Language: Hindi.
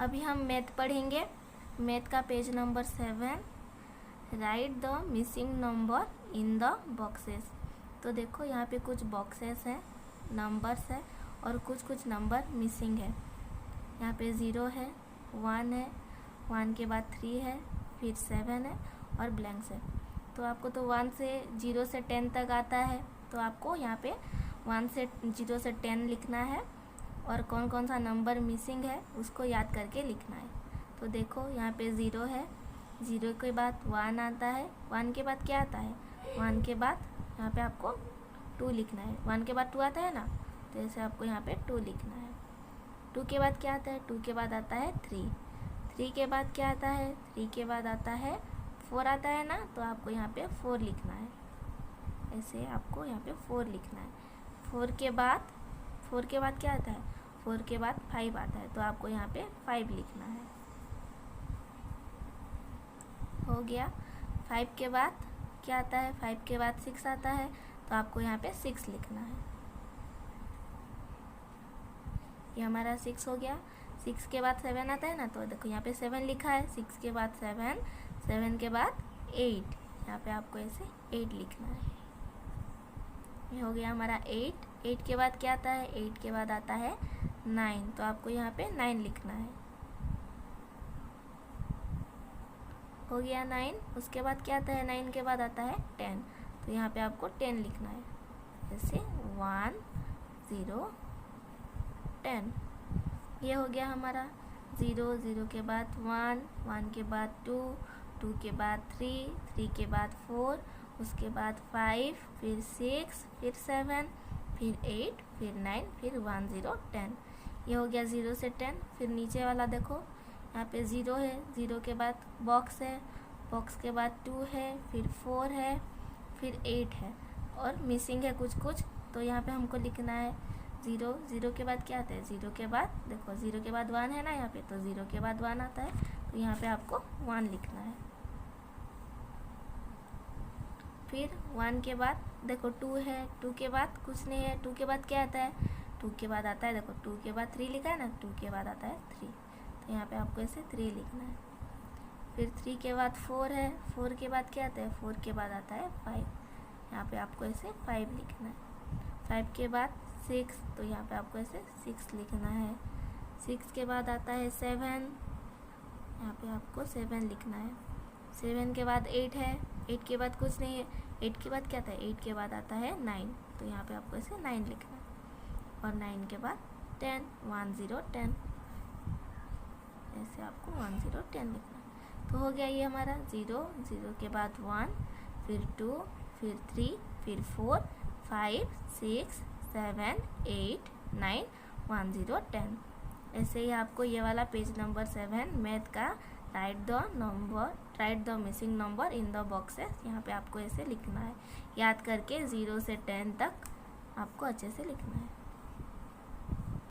अभी हम मैथ पढ़ेंगे। मैथ का page number 7, right the missing number in the boxes. तो देखो यहाँ पे कुछ बॉक्सेस हैं, नंबर्स है और कुछ नंबर मिसिंग है। यहाँ पे 0 है, 1 है, 1 के बाद 3 है, फिर 7 है और ब्लैंक्स है। तो आपको तो 1 से 0 से 10 तक आता है, तो आपको यहाँ पे 1 से 0 से 10 लिखना है और कौन कौन सा नंबर मिसिंग है उसको याद करके लिखना है। तो देखो यहाँ पे 0 है, 0 के बाद 1 आता है, 1 के बाद क्या आता है, 1 के बाद यहाँ पे आपको 2 लिखना है। 1 के बाद 2 आता है ना, तो ऐसे आपको यहाँ पे 2 लिखना है। 2 के बाद क्या आता है, 2 के बाद आता है 3, 3 के बाद क्या आता है, 3 के बाद आता है 4 आता है ना, तो आपको यहाँ पे 4 लिखना है। ऐसे आपको यहाँ पे 4 लिखना है। 4 के बाद क्या आता है, 4 के बाद 5 आता है, तो आपको यहाँ पे 5 लिखना है। हो गया। 5 के बाद क्या आता है, 5 के बाद 6 आता है, तो आपको यहाँ पे 6 लिखना है। ये हमारा 6 हो गया। 6 के बाद 7 आता है ना, तो देखो यहाँ पे 7 लिखा है। 6 के बाद 7, 7 के बाद 8, यहाँ पे आपको ऐसे 8 लिखना है। ये हो गया हमारा 8। 8 के बाद क्या आता है, 8 के बाद आता है 9, तो आपको यहाँ पे 9 लिखना है। हो गया 9। उसके बाद क्या आता है, 9 के बाद आता है 10, तो यहाँ पे आपको 10 लिखना है। जैसे 1 0 10। ये हो गया हमारा 0, 0 के बाद 1, 1 के बाद 2, 2 के बाद 3, 3 के बाद 4, उसके बाद 5, फिर 6, फिर 7, फिर 8, फिर 9, फिर 1 0 10। ये हो गया 0 से 10। फिर नीचे वाला देखो, यहाँ पे 0 है, 0 के बाद बॉक्स है, बॉक्स के बाद 2 है, फिर 4 है, फिर 8 है और मिसिंग है कुछ। तो यहाँ पे हमको लिखना है 0, 0 के बाद क्या आता है, 0 के बाद देखो 0 के बाद 1 है ना यहाँ पे, तो 0 के बाद 1 आता है, तो यहाँ पे आपको 1 लिखना है। फिर 1 के बाद देखो 2 है, 2 के बाद कुछ नहीं है, 2 के बाद क्या आता है, 2 के बाद आता है देखो 2 के बाद 3 लिखा है ना, 2 के बाद आता है 3, तो यहाँ पे आपको ऐसे 3 लिखना है। फिर 3 के बाद 4 है, 4 के बाद क्या आता है, 4 के बाद आता है 5, यहाँ पे आपको ऐसे 5 लिखना है। 5 के बाद 6, तो यहाँ पे आपको ऐसे 6 लिखना है। 6 के बाद आता है 7, यहाँ पे आपको 7 लिखना है। 7 के बाद 8 है, 8 के बाद कुछ नहीं है, 8 के बाद क्या आता है, 8 के बाद आता है 9, तो यहाँ पे आपको ऐसे 9 लिखना है। और 9 के बाद 10, 1 0 10, ऐसे आपको 1 0 10 लिखना है। तो हो गया ये हमारा 0, 0 के बाद 1, फिर 2, फिर 3, फिर 4, 5 6 7 8 9 1 0 10। ऐसे ही आपको ये वाला पेज नंबर 7 मैथ का right the missing number in the boxes, यहाँ पे आपको ऐसे लिखना है। याद करके 0 से 10 तक आपको अच्छे से लिखना है।